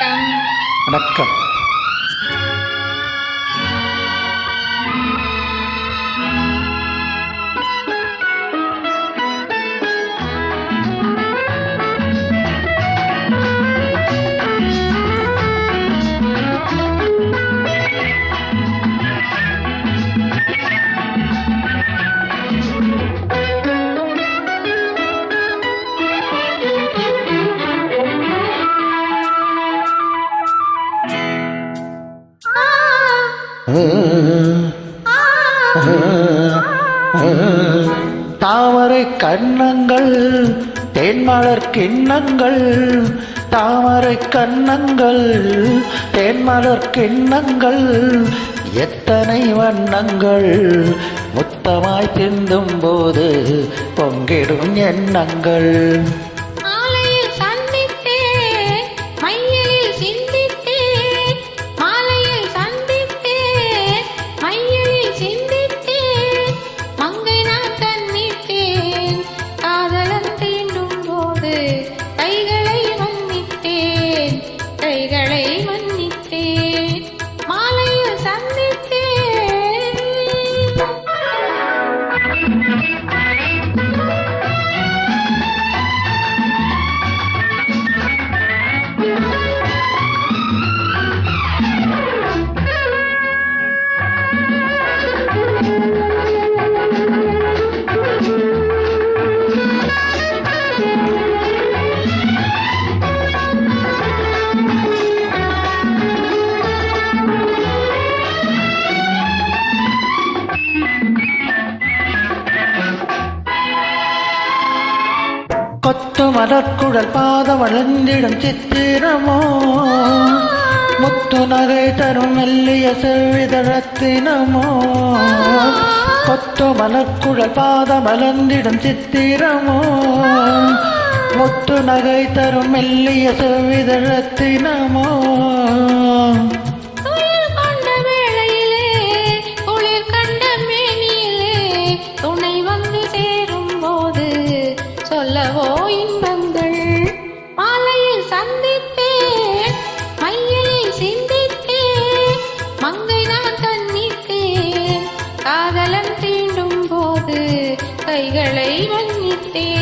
வணக்கம். தாமரை கண்ணங்கள் தேன்மலர் கிண்ணங்கள், தாமரை கண்ணங்கள் தேன்மலர் கிண்ணங்கள், எத்தனை வண்ணங்கள் முத்தமாய் சிந்தும் போது பொங்கிடும் எண்ணங்கள். கொத்து மலர்குழல் பாத வளர்ந்திடும் சித்திரமோ, முத்து நகை தரும் மெல்லிய செவ்விதழத்தினமோ. கொத்து மலர்குழல் பாத மலர்ந்திடும் சித்திரமோ, முத்து நகை தரும் மெல்லிய செவ்விதழத்தினமோ. சொல்லவோ இன்பங்கள் மாலையில் சந்தித்தேன், மையலில் சிந்தித்தேன், மங்கை நான் கண்ணித்தேன், காதலன் தீண்டும் போது கைகளை மன்னித்தேன்.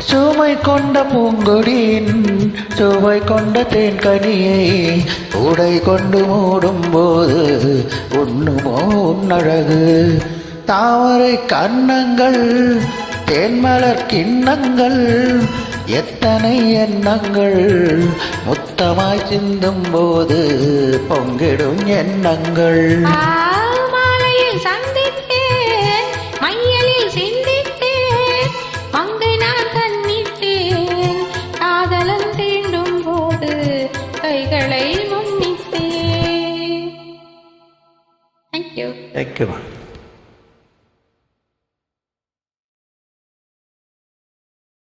சுவை கொண்ட பூங்கொடியின் சுவை கொண்ட தேன்கனியை உடை கொண்டு மூடும் போது உண்ணுமோ உன்னழகு. தாமரை கண்ணங்கள் தேன்மலர் கிண்ணங்கள், எத்தனை எண்ணங்கள் முத்தமாய் சிந்தும் போது பொங்கிடும் எண்ணங்கள். கைகளை மன்னித்தேன். Thank you. Thank you.